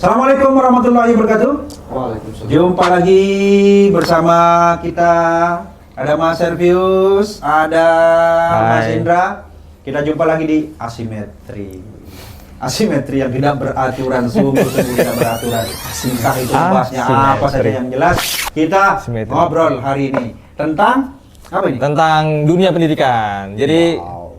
Assalamualaikum warahmatullahi wabarakatuh. Waalaikumsalam. Jumpa lagi bersama kita. Ada Mas Servius, ada Mas Hai. Indra. Kita jumpa lagi di Asimetri. Asimetri yang tidak beraturan, sungguh-sungguh tidak beraturan. Entah itu bahasnya apa saja, yang jelas kita Asimetri. ngobrol hari ini tentang apa ini? Tentang dunia pendidikan. Jadi Wow.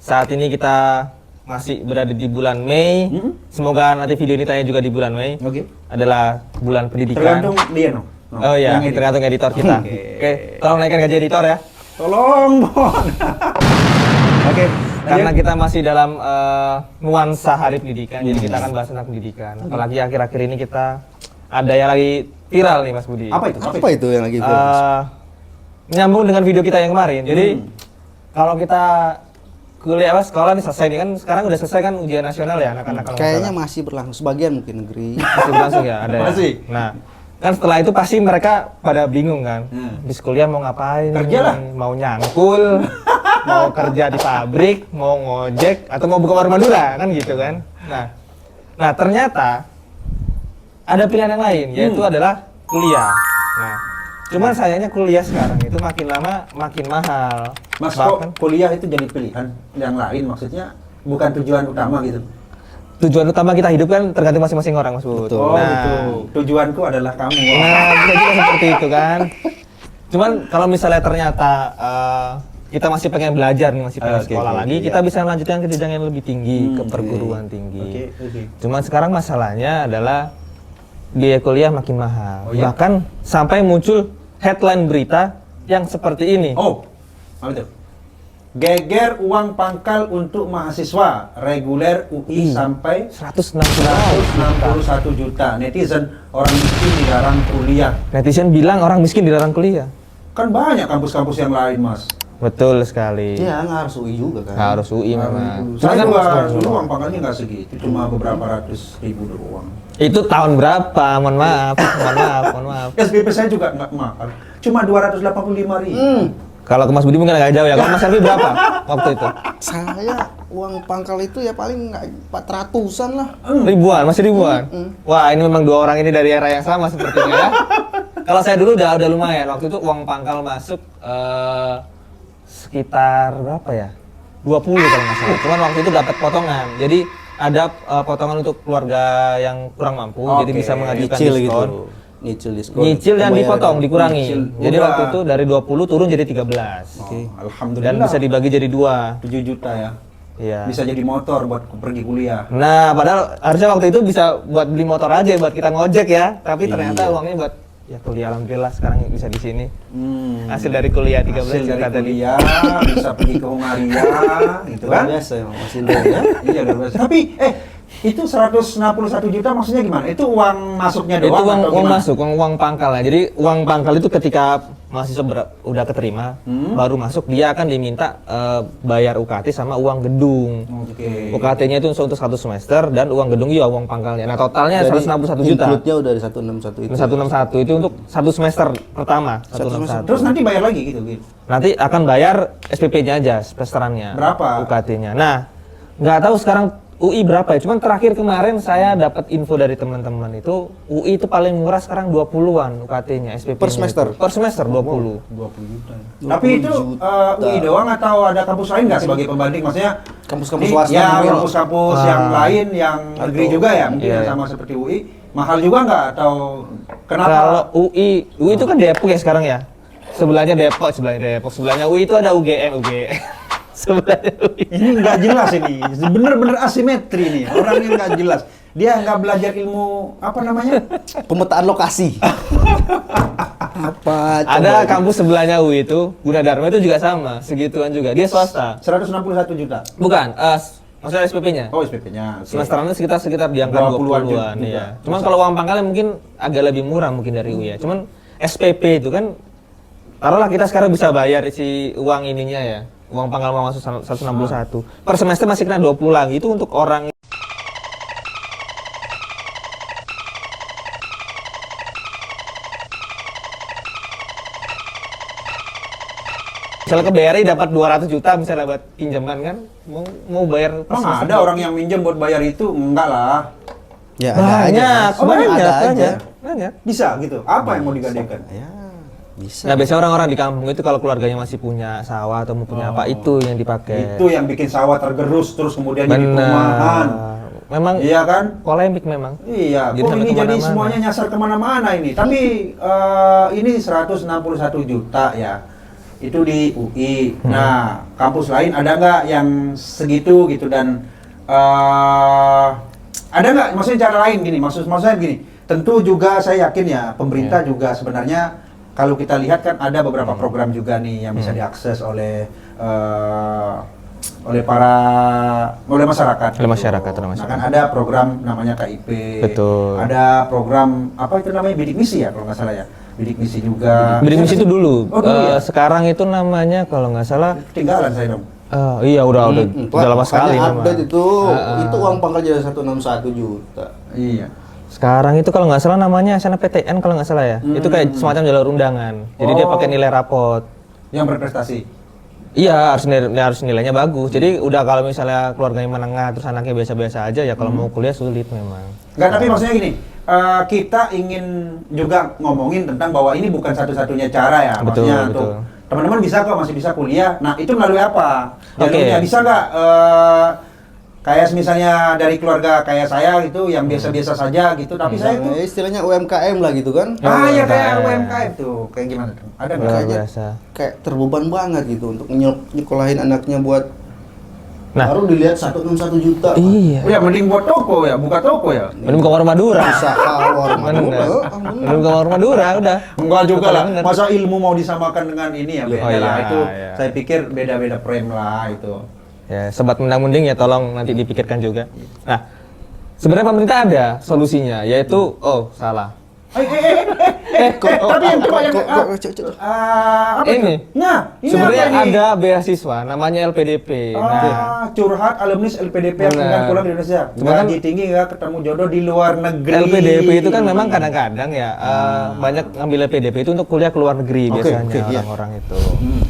saat ini kita masih berada di bulan Mei. Semoga nanti video ini tayang juga di bulan Mei. Oke. Adalah bulan pendidikan. Tergantung dia no. Oh iya, Yang edit. tergantung editor kita. Oke, tolong naikkan gaji editor ya. Tolong, mohon. Oke, Karena kita masih dalam nuansa hari pendidikan, jadi kita akan bahas tentang pendidikan. Apalagi akhir-akhir ini kita ada yang lagi viral nih Mas Budi. apa itu? Apa itu yang lagi viral? Menyambung dengan video kita yang kemarin. Jadi kalau kita kuliah sekolah nih selesai nih kan, sekarang udah selesai kan ujian nasional ya anak-anak kalau nggak Kayaknya salah. masih berlangsung sebagian mungkin negeri. Masih berlangsung ya, ada ya? Masih. Nah, kan setelah itu pasti mereka pada bingung kan. Habis kuliah mau ngapain? Kerja lah. Mau nyangkul, mau kerja di pabrik, mau ngojek, atau mau buka warung Madura kan gitu kan. Nah ternyata ada pilihan yang lain, yaitu adalah kuliah. Nah, cuman sayangnya kuliah sekarang itu makin lama makin mahal. Mas, Bahkan kok kuliah itu jadi pilihan yang lain, maksudnya bukan tujuan utama gitu? tujuan utama kita hidup kan tergantung masing-masing orang, Mas Bud. Betul. Oh, Nah, itu. Tujuanku adalah kamu. Nah, bisa juga seperti itu kan. Cuman kalau misalnya ternyata kita masih pengen belajar nih, masih pengen Oke, sekolah oke, lagi, oke, kita bisa melanjutkan ke jenjang yang lebih tinggi, ke oke. perguruan tinggi. Oke. Cuman sekarang masalahnya adalah biaya kuliah makin mahal. Oh, iya? Bahkan sampai muncul headline berita yang seperti ini. Oh, apa itu? Geger uang pangkal untuk mahasiswa reguler UI sampai 161 161 juta. Netizen, orang miskin dilarang kuliah. Netizen bilang orang miskin dilarang kuliah. Kan banyak kampus-kampus yang lain, Mas. Betul sekali. Iya, nggak harus UI juga kan. Harus UI memang. Saya Cuman juga kan dulu uang pangkalnya nggak segitu, cuma beberapa ratus ribu doang. itu tahun berapa? Mohon maaf, mohon maaf. SPP saya juga nggak mahal, cuma 285.000. Kalau ke Mas Budi mungkin agak jauh ya. Kalau Mas Selvi berapa waktu itu? Saya uang pangkal itu ya paling nggak 400-an lah. Ribuan, masih ribuan. Wah, ini memang dua orang ini dari era yang sama sepertinya ya. Kalau saya dulu udah lumayan. Waktu itu uang pangkal masuk sekitar berapa ya? 20 kalau nggak salah. Cuman waktu itu dapat potongan. Jadi ada potongan untuk keluarga yang kurang mampu, jadi Oke, bisa mengajukan Nyicil diskon. gitu. Nyicil diskon. Nyicil dan Pembayaran. dipotong, dikurangi. Nyicil. Jadi Udah. waktu itu dari 20 turun jadi 13. Oh, alhamdulillah. Dan bisa dibagi jadi 2. 7 juta ya. Iya. Bisa jadi motor buat pergi kuliah. Nah, padahal harusnya waktu itu bisa buat beli motor aja buat kita ngojek ya. Tapi ternyata Iya. uangnya buat ya kuliah, alhamdulillah sekarang bisa di sini. Hmm. Hasil dari kuliah 13 Hasil dari juta tadi. kuliah, bisa pergi ke Hungaria, gitu Luar kan? biasa ya, Mas Indra ya. Iya, luar biasa. Tapi, itu 161 juta maksudnya gimana? Itu uang masuknya Itu doang uang, atau uang gimana? masuk, uang pangkal ya. Jadi uang pangkal itu ketika mahasiswa udah keterima, baru masuk dia akan diminta bayar UKT sama uang gedung. Oke. UKT-nya itu untuk 1 semester dan uang gedung juga uang pangkalnya. Nah, totalnya Jadi, 161 juta. include-nya udah di 161 itu. 161 itu untuk 1 semester pertama. 161. Terus nanti bayar lagi gitu. Nanti akan bayar SPP-nya aja, semesterannya. Berapa? UKT-nya. Nah, nggak tahu sekarang UI berapa ya. Cuman terakhir kemarin saya dapat info dari teman-teman itu UI itu paling murah sekarang 20-an UKT-nya, SPP-nya. Per semester? Itu. Per semester 20. 20 juta. 20 Tapi itu juta. UI doang atau ada kampus lain nggak sebagai pembanding? Maksudnya Kampus-kampus ini swasta ya juga. kampus-kampus yang lain yang negeri juga ya mungkin Iya. yang sama seperti UI mahal juga nggak atau kenapa? Kalau UI itu kan Depok ya sekarang ya. Sebelahnya Depok, sebelahnya UI itu ada UGM. Sebelahnya UI. Ini nggak jelas ini, bener-bener asimetri nih orang yang nggak jelas. Dia nggak belajar ilmu apa namanya? Pemetaan lokasi. Apa? Ada coba? kampus sebelahnya UI itu, Gunadarma itu juga sama, segituan juga. Dia swasta. 161 juta. Bukan, maksudnya SPP-nya. Oh SPP-nya. Semesterannya sekitar di angka 20-an 20-an juga. ya. Cuman kalau uang pangkalnya mungkin agak lebih murah mungkin dari UI ya. Cuman SPP itu kan taruhlah kita sekarang bisa bayar si uang ininya ya. Uang pangkal mau masuk 161. Per semester masih kena 20 lagi. Itu untuk orang misalnya ke BRI dapat 200 juta misalnya buat pinjaman kan, mau bayar per Emang semester ada orang yang minjem buat bayar itu? Enggak lah. Ya, banyak, Mas. banyak. Bisa gitu. Apa yang mau digadekan? Ya, bisa. Nah, biasanya orang-orang di kampung itu kalau keluarganya masih punya sawah atau mau punya apa, itu yang dipakai. Itu yang bikin sawah tergerus terus kemudian jadi perumahan. Memang Iya kan? polemik memang. Iya, Jadi kok sampai ini jadi kemana-mana. semuanya nyasar kemana-mana ini. Tapi ini 161 juta ya. Itu di UI. Nah, kampus lain ada nggak yang segitu gitu dan ada nggak? Maksudnya cara lain gini. Maksudnya gini. Tentu juga saya yakin ya pemerintah juga sebenarnya kalau kita lihat kan ada beberapa program juga nih yang bisa diakses oleh masyarakat. Oleh masyarakat, gitu. oleh Nah, masyarakat. kan ada program namanya KIP. Betul. Ada program apa itu namanya bidik misi ya kalau nggak salah ya. Bidik misi juga. Bidik misi itu dulu. Oh, dulu ya? Sekarang itu namanya kalau nggak salah, Ketinggalan saya dong. iya udah lama sekali Makanya memang. update itu uang pangkal jadi 161 juta. Iya. Sekarang itu kalau nggak salah namanya SNMPTN kalau nggak salah ya. Itu kayak semacam jalur undangan. Jadi dia pakai nilai rapot. Yang berprestasi. Iya, harus nilainya bagus. Jadi udah kalau misalnya keluarganya menengah terus anaknya biasa-biasa aja ya kalau mau kuliah sulit memang. Enggak, tapi maksudnya gini, kita ingin juga ngomongin tentang bahwa ini bukan satu-satunya cara ya. Betul, Maksudnya betul. untuk teman-teman bisa kok masih bisa kuliah. Nah, itu melalui apa? Oke. Jalurnya bisa nggak kayak misalnya dari keluarga kayak saya gitu yang biasa-biasa saja gitu, tapi saya tuh Istilahnya UMKM lah gitu kan. ya kayak UMKM. UMKM tuh. Kayak gimana tuh? Ada nggak? Luar Kayaknya biasa. kayak terbeban banget gitu untuk nyekolahin anaknya buat Nah. baru dilihat 161 juta. Iya. Ya mending buat toko ya, buka toko ya. Mending buka warung Madura. Usaha warung Bener. Madura. Mending buka warung Madura udah. Enggak juga lah. Bener. Masa ilmu mau disamakan dengan ini ya beda Oh, iya, lah. Itu iya. saya pikir beda-beda frame lah itu. Ya, sobat mendang-mending ya tolong nanti dipikirkan juga. Nah, sebenarnya pemerintah ada solusinya, yaitu salah. Tapi yang coba yang apa Ini. itu? Nah, ini Sebenarnya apa ini? ada beasiswa namanya LPDP. Curhat alumni LPDP yang Benar. akan pulang ke Indonesia. Cuma kan- Gaji tinggi nggak ketemu jodoh di luar negeri. LPDP itu kan memang kadang-kadang ya banyak ngambil LPDP itu untuk kuliah ke luar negeri Oke, biasanya oke, iya. orang-orang itu.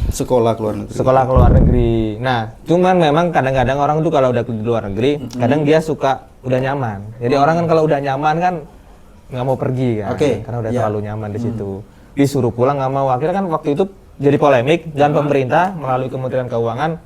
Sekolah ke luar negeri. Sekolah ke luar negeri. Nah, cuman memang kadang-kadang orang tuh kalau udah di luar negeri, kadang dia suka udah nyaman. Jadi orang kan kalau udah nyaman kan nggak mau pergi kan, Oke, karena udah iya. terlalu nyaman di situ. Disuruh pulang nggak mau. Akhirnya kan waktu itu jadi polemik dan pemerintah melalui Kementerian Keuangan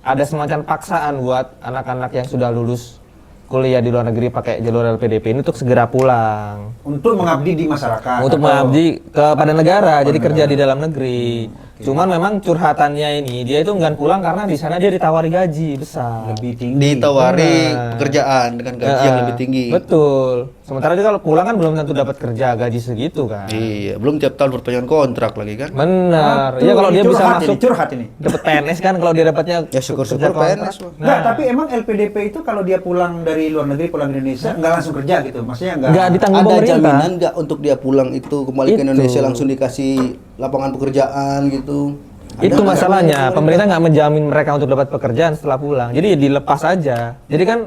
ada semacam paksaan buat anak-anak yang sudah lulus kuliah di luar negeri pakai jalur LPDP ini untuk segera pulang. Untuk mengabdi di masyarakat. Untuk atau- mengabdi kepada negara, jadi kerja di dalam negeri. Cuman memang curhatannya ini dia itu enggan pulang karena di sana dia ditawari gaji besar. lebih tinggi. Ditawari Benar. pekerjaan dengan gaji yang lebih tinggi. Betul. Sementara dia kalau pulang kan belum tentu dapat kerja gaji segitu kan. Iya, belum tiap tahun perpanjangan kontrak lagi kan. Benar. Tuh, Ya kalau ini dia bisa curhat masuk ini, curhat ini. dapat PNS kan kalau dia dapatnya Ya syukur-syukur kerja kontrak. PNS, Bang. Enggak, tapi emang LPDP itu kalau dia pulang dari luar negeri, pulang ke Indonesia, nggak langsung kerja gitu? Maksudnya Nggak ditanggung Ada pemerintah. jaminan nggak untuk dia pulang itu kembali ke Itu. Indonesia langsung dikasih lapangan pekerjaan gitu? Ada Itu nggak masalahnya, jaminan pemerintah nggak menjamin mereka untuk dapat pekerjaan setelah pulang. Jadi ya dilepas aja. Jadi kan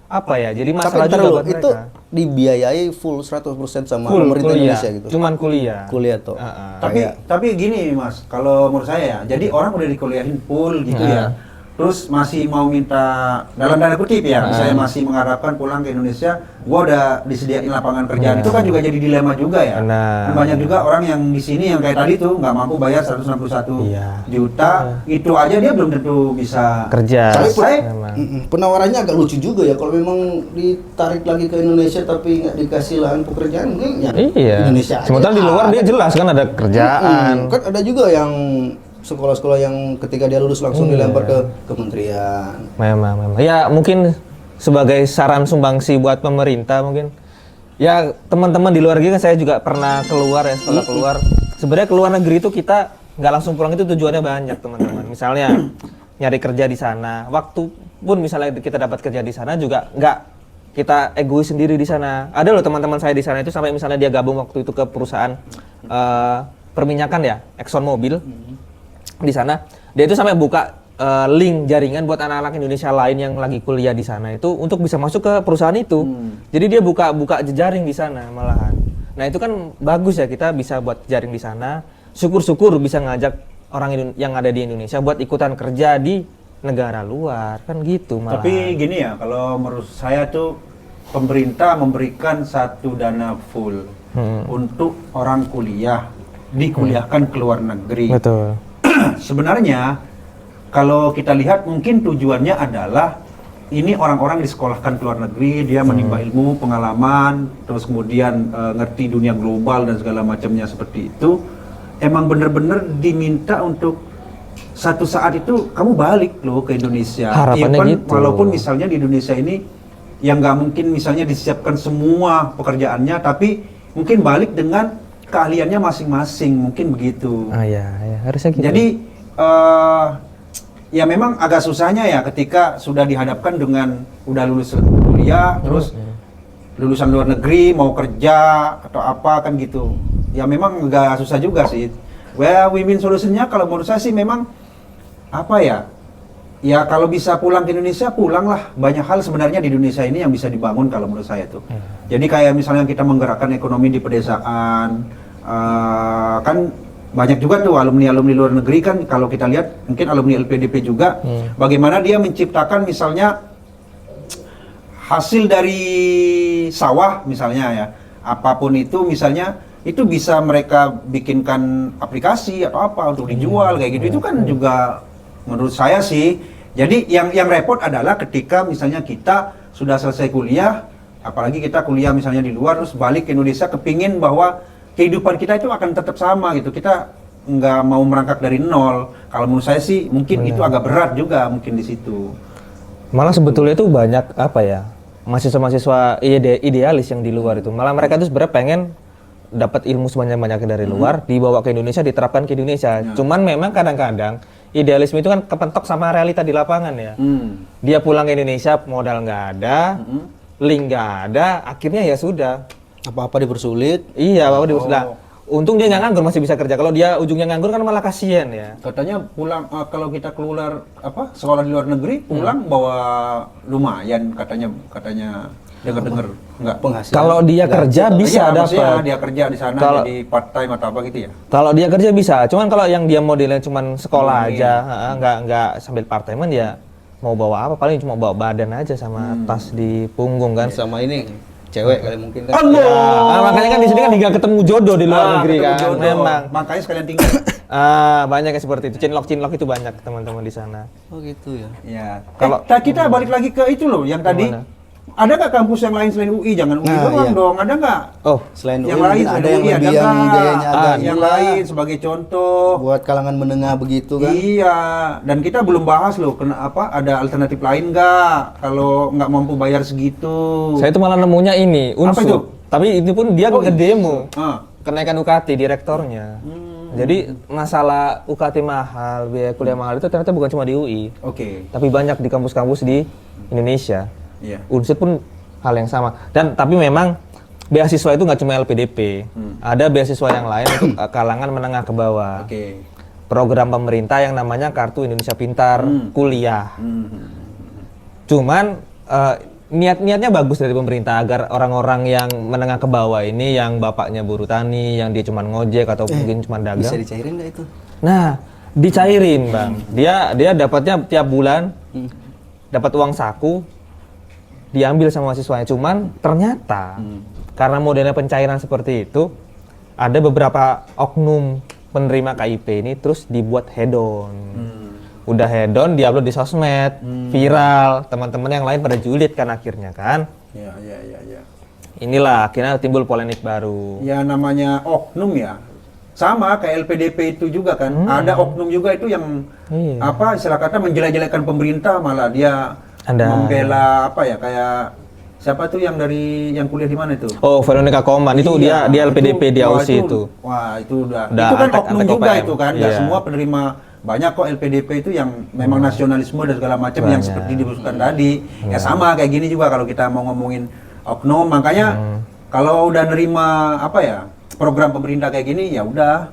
apa ya? Jadi Tapi masalah ntar juga dulu, buat itu mereka. dibiayai full 100% sama Full pemerintah kuliah, Indonesia gitu. cuman kuliah. Kuliah tuh. Heeh. Tapi gini Mas, kalau menurut saya ya, jadi orang udah dikuliahin full gitu ya. Terus masih mau minta dalam tanda kutip ya, misalnya masih mengharapkan pulang ke Indonesia, gua udah disediain lapangan kerjaan. Itu kan juga jadi dilema juga ya. Benar. Dan banyak juga orang yang di sini yang kayak tadi tuh nggak mampu bayar 161 Iya. juta, itu aja dia belum tentu bisa Kerja. selesai. Memang. Penawarannya agak lucu juga ya kalau memang ditarik lagi ke Indonesia tapi nggak dikasih lahan pekerjaan mungkin ya Iya. Indonesia aja. Sementara di luar dia jelas kan ada kerjaan. Kan ada juga yang sekolah-sekolah yang ketika dia lulus langsung dilempar ke kementerian. Memang. Ya mungkin sebagai saran sumbangsi buat pemerintah mungkin. Ya teman-teman di luar negeri kan saya juga pernah keluar ya setelah keluar. Sebenarnya keluar negeri itu kita nggak langsung pulang itu tujuannya banyak teman-teman. Misalnya nyari kerja di sana. Waktu pun misalnya kita dapat kerja di sana juga nggak kita egois sendiri di sana. Ada loh teman-teman saya di sana itu sampai misalnya dia gabung waktu itu ke perusahaan perminyakan ya, Exxon Mobil. Di sana dia itu sampai buka link jaringan buat anak-anak Indonesia lain yang lagi kuliah di sana itu untuk bisa masuk ke perusahaan itu. Jadi dia buka jejaring di sana malahan. Nah itu kan bagus ya kita bisa buat jaring di sana. Syukur-syukur bisa ngajak orang yang ada di Indonesia buat ikutan kerja di negara luar kan gitu malah. Tapi gini ya, kalau menurut saya tuh pemerintah memberikan satu dana full untuk orang kuliah, dikuliahkan ke luar negeri. Betul. Sebenarnya kalau kita lihat mungkin tujuannya adalah ini orang-orang disekolahkan ke luar negeri, dia menimba ilmu, pengalaman, terus kemudian ngerti dunia global dan segala macamnya seperti itu. Emang bener-bener diminta untuk satu saat itu kamu balik loh ke Indonesia. Harapannya Even gitu. walaupun misalnya di Indonesia ini yang nggak mungkin misalnya disiapkan semua pekerjaannya, tapi mungkin balik dengan keahliannya masing-masing, mungkin begitu. Ya, harusnya gitu. Jadi ya memang agak susahnya ya ketika sudah dihadapkan dengan udah lulus kuliah, terus lulusan luar negeri mau kerja atau apa kan gitu. Ya memang agak susah juga sih. Well, win-win solutionnya kalau menurut saya sih memang apa ya? Ya kalau bisa pulang ke Indonesia, pulanglah. Banyak hal sebenarnya di Indonesia ini yang bisa dibangun kalau menurut saya tuh. Jadi kayak misalnya kita menggerakkan ekonomi di pedesaan, kan banyak juga tuh alumni-alumni luar negeri kan kalau kita lihat mungkin alumni LPDP juga bagaimana dia menciptakan misalnya hasil dari sawah misalnya ya apapun itu misalnya itu bisa mereka bikinkan aplikasi atau apa untuk dijual kayak gitu itu kan juga menurut saya sih jadi yang repot adalah ketika misalnya kita sudah selesai kuliah apalagi kita kuliah misalnya di luar terus balik ke Indonesia kepingin bahwa kehidupan kita itu akan tetap sama gitu. Kita nggak mau merangkak dari nol. Kalau menurut saya sih mungkin itu agak berat juga mungkin di situ. Malah sebetulnya itu banyak apa ya mahasiswa-mahasiswa idealis yang di luar itu. Malah mereka itu sebenarnya pengen dapat ilmu sebanyak-banyaknya dari luar, dibawa ke Indonesia, diterapkan ke Indonesia. Cuman memang kadang-kadang idealisme itu kan kepentok sama realita di lapangan ya. Dia pulang ke Indonesia modal nggak ada, link nggak ada, akhirnya ya sudah. Apa-apa dipersulit. Iya, apa dipersulit. Untung dia nggak nganggur masih bisa kerja. Kalau dia ujungnya nganggur kan malah kasihan ya. Katanya pulang kalau kita keluar apa sekolah di luar negeri pulang bawa lumayan katanya dengar nggak Penghasilan. Kalau dia kerja bisa dapat. Dia kerja di sana Kalau- jadi part time atau apa gitu ya. Kalau dia kerja bisa. Cuman kalau yang dia modelnya cuman sekolah aja, nggak sambil part time ya mau bawa apa paling cuma bawa badan aja sama tas di punggung kan. Sama ini cewek kali mungkin kan. Makanya kan di sini kan nggak ketemu jodoh di luar negeri ketemu kan. jodoh. Memang. Makanya sekalian tinggal. Banyak yang seperti itu. Cinlok itu banyak teman-teman di sana. Oh gitu ya. Ya. Kalau- Kita balik lagi ke itu loh yang tadi. Gimana? Ada nggak kampus yang lain selain UI? Jangan UI Nah, doang iya. dong. Ada nggak? Oh, Selain Yang UI lain mungkin selain ada yang UI lebih yang nggak? biayanya agak Yang gila. lain sebagai contoh. Buat kalangan menengah begitu kan. Iya, dan kita belum bahas loh, kenapa ada alternatif lain nggak kalau nggak mampu bayar segitu? saya tuh malah nemunya ini, Apa itu? Unsur. Tapi itu pun dia ngedemo. Ah. Kenaikan UKT direktornya. Jadi masalah UKT mahal, biaya kuliah mahal itu ternyata bukan cuma di UI, Oke. tapi banyak di kampus-kampus di Indonesia. Iya. Unsur pun hal yang sama. Dan tapi memang beasiswa itu nggak cuma LPDP, ada beasiswa yang lain untuk kalangan menengah ke bawah. Oke. Program pemerintah yang namanya Kartu Indonesia Pintar Kuliah. Cuman niatnya bagus dari pemerintah agar orang-orang yang menengah ke bawah ini yang bapaknya buruh tani, yang dia cuma ngojek atau mungkin cuma dagang. Bisa dicairin nggak itu? Nah, dicairin, Bang. Dia dapatnya tiap bulan dapat uang saku diambil sama mahasiswanya. Cuman ternyata karena modelnya pencairan seperti itu ada beberapa oknum penerima KIP ini terus dibuat hedon. Udah hedon, diupload di sosmed, viral, teman-teman yang lain pada julid kan akhirnya kan. Ya. Inilah akhirnya timbul polemik baru. Ya namanya oknum ya. Sama kayak LPDP itu juga kan. Ada oknum juga itu yang Iya. apa istilah kata menjelek-jelekan pemerintah malah dia membela apa ya kayak siapa tuh yang dari yang kuliah di mana itu? Oh, Veronica Koman itu Iya, dia LPDP di AUSI itu. Wah, itu udah Udah itu kan antek- oknum antek juga OPM. itu kan. Nggak Iya. semua penerima banyak kok LPDP itu yang memang nasionalisme dan segala macam yang Banyak. seperti disebutkan tadi. Ya sama kayak gini juga kalau kita mau ngomongin oknum. Makanya kalau udah nerima apa ya program pemerintah kayak gini ya udah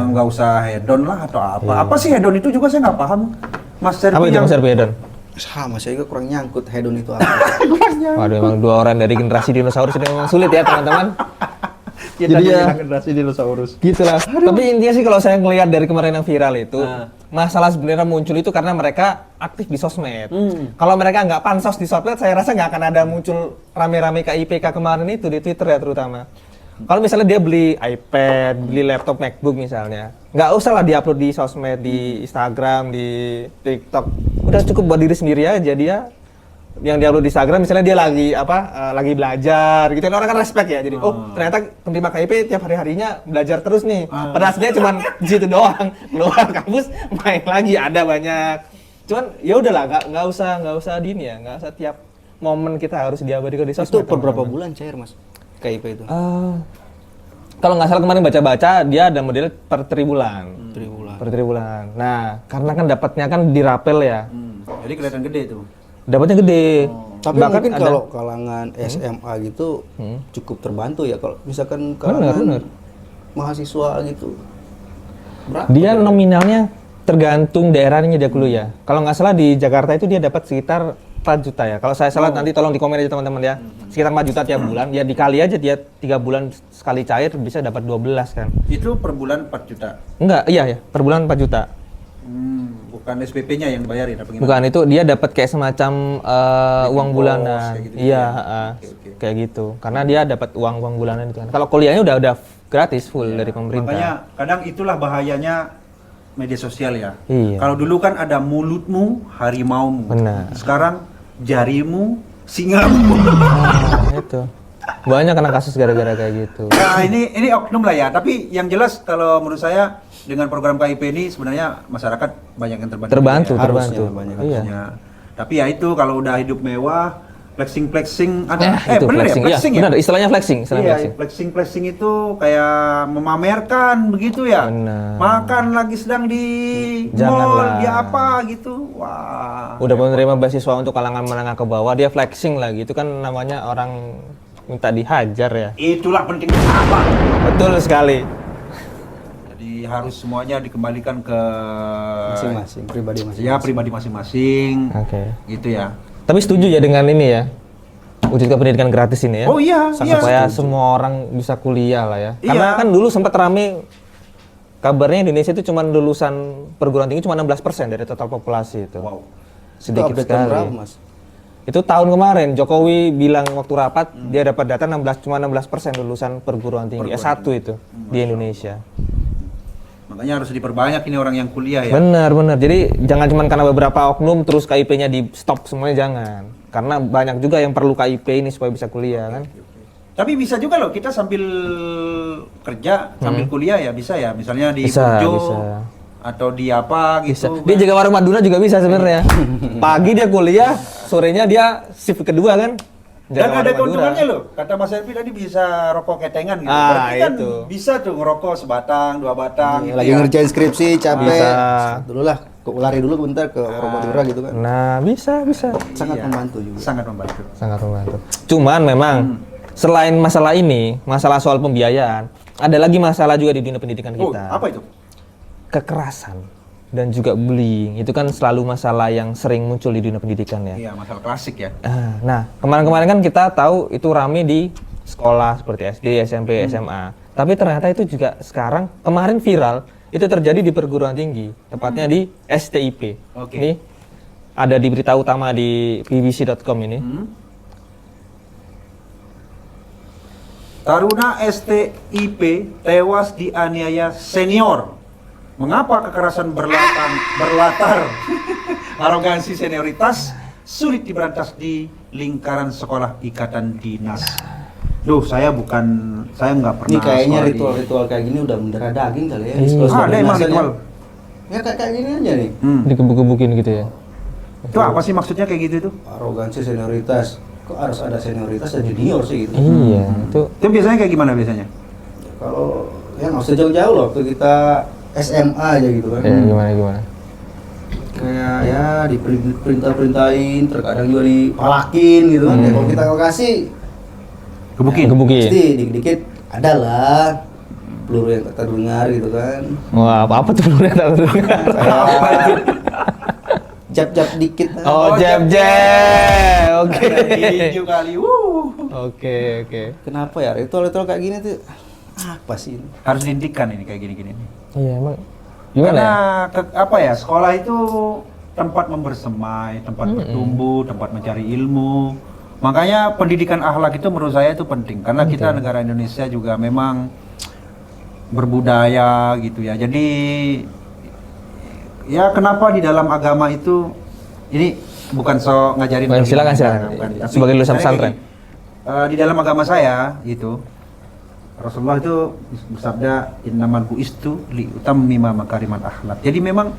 nggak usah hedon lah atau apa. Apa sih hedon itu juga saya nggak paham. Mas Serpi Apa itu yang Mas Herbi Hedon? Sama, saya juga kurang nyangkut hedon itu apa. Waduh, emang dua orang dari generasi dinosaurus ini memang sulit ya teman-teman. Kita Jadi ya dibilang generasi dinosaurus. gitu lah. Tapi intinya sih kalau saya ngelihat dari kemarin yang viral itu, masalah sebenarnya muncul itu karena mereka aktif di sosmed. Kalau mereka nggak pansos di sosmed, saya rasa nggak akan ada muncul rame-rame KIPK kemarin itu di Twitter ya terutama. Kalau misalnya dia beli iPad, beli laptop MacBook misalnya, nggak usah lah diupload di sosmed, di Instagram, di TikTok. Udah cukup buat diri sendiri aja dia. Yang diupload di Instagram misalnya dia lagi belajar gitu, orang kan respect ya. Jadi ternyata penerima KIP tiap hari-harinya belajar terus nih. Padahal sebenarnya cuma di situ doang. Keluar kampus main lagi, ada banyak. Cuman ya udahlah, nggak usah dini ya, nggak usah tiap momen kita harus diabadikan di sosmed. Itu per berapa bulan cair Mas? KIP itu? Kalau nggak salah kemarin baca-baca dia ada model per tribulan. Tribulan. Per tribulan. Nah, karena kan dapatnya kan dirapel ya. Jadi kelihatan gede tuh. Dapatnya gede. Tapi Bahkan mungkin ada- kalau kalangan SMA gitu cukup terbantu ya kalau misalkan kalangan bener. mahasiswa gitu. Berapa? dia nominalnya tergantung daerahnya dia kuliah. Kalau nggak salah di Jakarta itu dia dapat sekitar 4 juta ya. Kalau saya salah nanti tolong di komen aja teman-teman ya. Sekitar 4 juta tiap bulan. Ya dikali aja dia 3 bulan sekali cair bisa dapat 12 kan. Itu per bulan 4 juta. Enggak, iya ya, per bulan 4 juta. Bukan SPP-nya yang dibayarin apa gimana? Bukan, itu dia dapat kayak semacam uang Pos, bulanan. kayak gitu Iya, ya. Oke. kayak gitu. Karena dia dapat uang bulanan itu kan. Kalau kuliahnya udah gratis full dari pemerintah. Makanya kadang itulah bahayanya media sosial ya. Iya. Kalau dulu kan ada mulutmu, harimaumu. Benar. Sekarang jarimu, singamu. Nah, itu. Banyak kena kasus gara-gara kayak gitu. Nah, ini oknum lah ya. Tapi yang jelas kalau menurut saya dengan program KIP ini sebenarnya masyarakat banyak yang terbantu. Terbantu, ya. terbantu. Harusnya banyak Iya. Harusnya. Tapi ya itu kalau udah hidup mewah, flexing ada. Itu Bener flexing. ya? Flexing Iya, ya? benar, istilahnya flexing, Iya, flexing itu kayak memamerkan begitu ya. Benar. Makan lagi sedang di Janganlah. mall, dia apa gitu. Wah. Udah menerima beasiswa untuk kalangan menengah ke bawah, dia flexing lagi. Itu kan namanya orang minta dihajar ya. Itulah pentingnya apa? Betul sekali. Jadi harus semuanya dikembalikan ke Masing-masing, pribadi masing-masing. ya pribadi masing-masing. Oke. Gitu ya. Tapi setuju ya dengan ini ya, wujudkan pendidikan gratis ini ya. Oh iya, iya. Supaya semua orang bisa kuliah lah ya. Iya. Karena kan dulu sempat rame kabarnya Indonesia itu cuma lulusan perguruan tinggi cuma 16% dari total populasi itu. Wow. Sedikit Itu update tahun sekali. berapa, Mas? Itu tahun kemarin Jokowi bilang waktu rapat dia dapat data 16% lulusan perguruan tinggi S1 itu di Indonesia. Makanya harus diperbanyak ini orang yang kuliah ya. Benar. Jadi jangan cuma karena beberapa oknum terus KIP-nya di stop semuanya, jangan. Karena banyak juga yang perlu KIP ini supaya bisa kuliah kan. Tapi bisa juga loh kita sambil kerja, sambil kuliah ya bisa ya. Misalnya di Bisa, Burjo bisa. atau di apa Bisa. gitu. Dia jaga warung Madura juga bisa sebenarnya. Pagi dia kuliah, sorenya dia shift kedua kan. Dan Jaga ada warung keuntungannya Madura. loh. Kata Mas Elvi tadi bisa rokok ketengan gitu. Ah, Berarti kan itu. bisa tuh ngerokok sebatang, 2 batang gitu Lagi ya. ngerjain skripsi, capek. Bisa. Dulu lah, lari dulu bentar ke warung Madura gitu kan. Nah, bisa. Sangat Iya. membantu juga. Sangat membantu. Sangat membantu. Cuman memang selain masalah ini, masalah soal pembiayaan, ada lagi masalah juga di dunia pendidikan Oh, kita. apa itu? Kekerasan dan juga bullying. Itu kan selalu masalah yang sering muncul di dunia pendidikan ya. Iya, masalah klasik ya. Nah, kemarin-kemarin kan kita tahu itu rame di sekolah seperti SD, SMP, SMA. Tapi ternyata itu juga sekarang kemarin viral itu terjadi di perguruan tinggi, tepatnya di STIP. Oke. Ini ada di berita utama di bbc.com ini. Taruna STIP tewas dianiaya senior. Mengapa kekerasan berlatar arogansi senioritas sulit diberantas di lingkaran sekolah ikatan dinas? Duh, saya nggak pernah. Ini kayaknya sekolah di- ritual-ritual kayak gini udah mendarah daging kali ya. di Iya. sekolah-sekolah Ada emang kedinasan ya. ritual. Ya kayak gini aja nih. Dikebuk-kebukin gitu ya. Itu apa sih maksudnya kayak gitu itu? Arogansi senioritas. Kok harus ada senioritas dan junior sih gitu. Iya, itu Itu biasanya kayak gimana biasanya? Kalau ya nggak usah jauh-jauh loh, waktu kita SMA aja gitu kan. ya gimana. Kayak ya diperintah-perintahin, terkadang juga dipalakin gitu kan. Ya, kalau kita nggak kasih, Gebukin. pasti dikit-dikit ada lah peluru yang tak terdengar gitu kan. Wah, apa tuh peluru yang tak terdengar? Jab-jab dikit. Oh, jab. Oke. Tinju kali. Oke. Kenapa ya ritual-ritual kayak gini tuh Apa sih ini? Harus dihentikan ini kayak gini-gini. Iya, emang gimana Karena ya? apa ya, sekolah itu tempat membersemai, tempat bertumbuh, tempat mencari ilmu. Makanya pendidikan akhlak itu menurut saya itu penting karena kita negara Indonesia juga memang berbudaya gitu ya. Jadi ya kenapa di dalam agama itu ini bukan so ngajarin. Silakan. Bukan. Tapi Sebagai lulusan saya pesantren. di dalam agama saya gitu Rasulullah itu bersabda innamal bu'istu li utammima makarimal akhlak. Jadi memang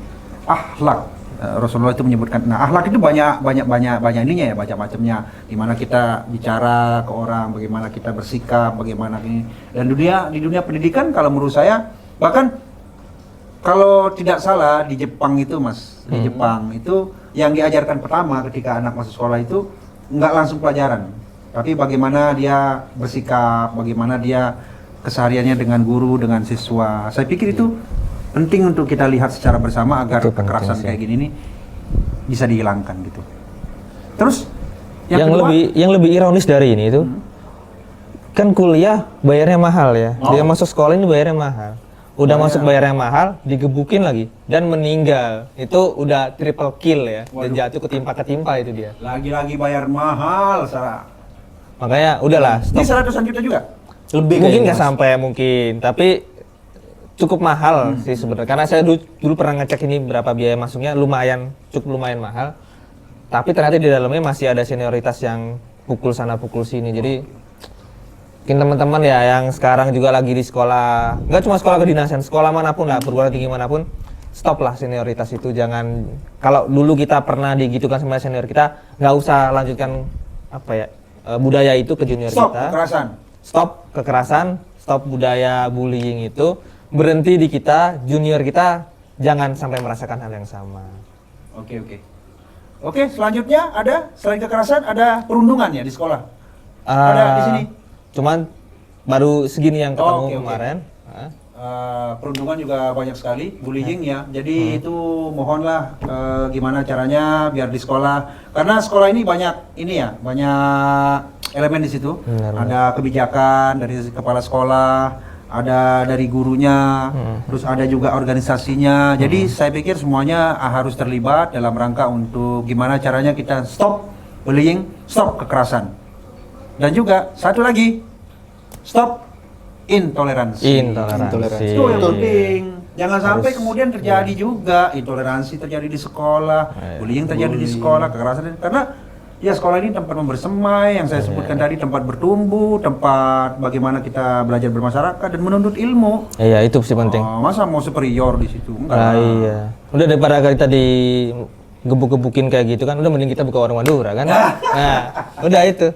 akhlak Rasulullah itu menyebutkan, nah akhlak itu banyak ininya ya, banyak macamnya. Gimana kita bicara ke orang, bagaimana kita bersikap, bagaimana ini. Dan di dunia pendidikan kalau menurut saya, bahkan kalau tidak salah di Jepang itu Mas, di Jepang itu yang diajarkan pertama ketika anak masuk sekolah itu nggak langsung pelajaran, tapi bagaimana dia bersikap, bagaimana dia kesehariannya dengan guru, dengan siswa. Saya pikir itu penting untuk kita lihat secara bersama agar Itu penting kekerasan sih. kayak gini nih bisa dihilangkan gitu. Terus yang lebih ironis dari ini itu kan kuliah bayarnya mahal ya. Dia masuk sekolah ini bayarnya mahal. Udah masuk bayarnya mahal, digebukin lagi dan meninggal. Itu udah triple kill ya. Dan jatuh ketimpa itu dia. lagi-lagi bayar mahal, Sarah. Makanya udahlah, Ini stop. 100-an juta juga. Lebih Mungkin kayaknya, nggak Mas. sampai mungkin, tapi cukup mahal sih sebenarnya. Karena saya dulu pernah ngecek ini berapa biaya masuknya, cukup lumayan mahal. Tapi ternyata di dalamnya masih ada senioritas yang pukul sana pukul sini. Jadi mungkin teman-teman ya yang sekarang juga lagi di sekolah, nggak cuma sekolah kedinasan, sekolah manapun lah, perguruan tinggi manapun, stop lah senioritas itu. Jangan, kalau dulu kita pernah digitukan sama senior kita, nggak usah lanjutkan apa ya budaya itu ke junior Stop kita. kekerasan. Stop kekerasan, stop budaya bullying itu, berhenti di kita, junior kita jangan sampai merasakan hal yang sama. Oke. Oke, selanjutnya ada selain kekerasan ada perundungan ya di sekolah. Ada di sini. Cuman baru segini yang ketemu Oke. kemarin. Perundungan juga banyak sekali, bullying ya. Jadi itu mohonlah gimana caranya biar di sekolah, karena sekolah ini banyak banyak elemen di situ. Benar. Ada kebijakan dari kepala sekolah, ada dari gurunya, terus ada juga organisasinya. Jadi saya pikir semuanya harus terlibat dalam rangka untuk gimana caranya kita stop bullying, stop kekerasan. Dan juga satu lagi, stop intoleransi. Intoleransi. Itu yang penting. Jangan sampai Harus, kemudian terjadi juga intoleransi terjadi di sekolah, bullying terjadi di sekolah, kekerasan. Karena ya sekolah ini tempat membersemai, yang saya sebutkan tadi, tempat bertumbuh, tempat bagaimana kita belajar bermasyarakat dan menuntut ilmu. Iya, itu sih penting. Masa mau superior di situ? Enggak. Iya. Udah daripada kita di gebuk-gebukin kayak gitu kan, udah mending kita buka warung Madura kan. Nah, udah itu.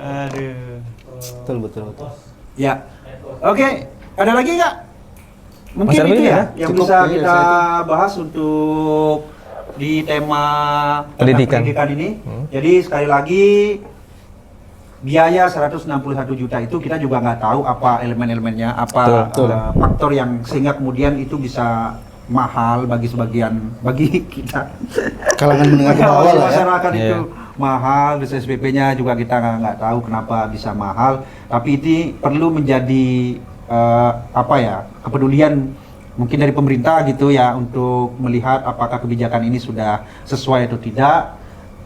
Aduh. Betul. Ya. Oke, ada lagi nggak? Mungkin Mas Arbi itu ya ada? yang Cukup, bisa iya, kita saya itu. bahas untuk di tema tentang Pendidikan. pendidikan ini. Jadi sekali lagi biaya 161 juta itu kita juga nggak tahu apa elemen-elemennya, apa Betul. faktor yang sehingga kemudian itu bisa mahal bagi kita. Kalangan menengah ke bawah lah ya. Masyarakat itu Iya. mahal, terus SPP-nya juga kita nggak tahu kenapa bisa mahal. Tapi ini perlu menjadi kepedulian mungkin dari pemerintah gitu ya untuk melihat apakah kebijakan ini sudah sesuai atau tidak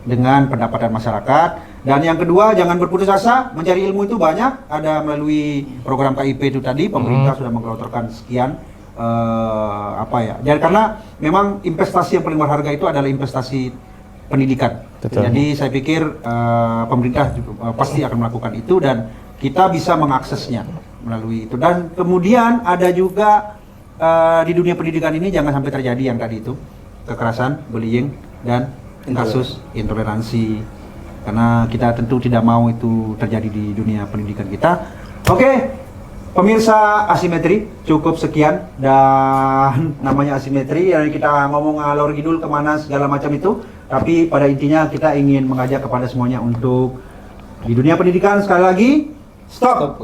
dengan pendapatan masyarakat. Dan yang kedua, jangan berputus asa, mencari ilmu itu banyak, ada melalui program KIP itu tadi, pemerintah sudah menggelontorkan sekian dan karena memang investasi yang paling berharga itu adalah investasi pendidikan. Betul. Jadi saya pikir pemerintah juga, pasti akan melakukan itu dan kita bisa mengaksesnya melalui itu. Dan kemudian ada juga di dunia pendidikan ini jangan sampai terjadi yang tadi itu, kekerasan, bullying dan kasus intoleransi, karena kita tentu tidak mau itu terjadi di dunia pendidikan kita. Oke, pemirsa Asimetri, cukup sekian. Dan namanya Asimetri, yang kita ngomong ngalor ngidul kemana segala macam itu, tapi pada intinya kita ingin mengajak kepada semuanya untuk di dunia pendidikan sekali lagi, stop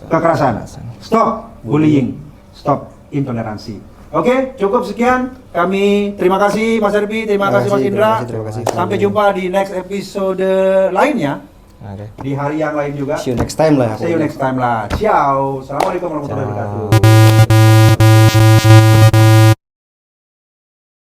kekerasan, stop bullying, stop intoleransi. Oke, cukup sekian. Kami terima kasih Mas Arbi, terima kasih Mas Indra. terima kasih. Sampai jumpa di next episode lainnya. Oke. Di hari yang lain juga. See you next time lah. See you pokoknya. next time lah. Ciao. Assalamualaikum warahmatullahi wabarakatuh.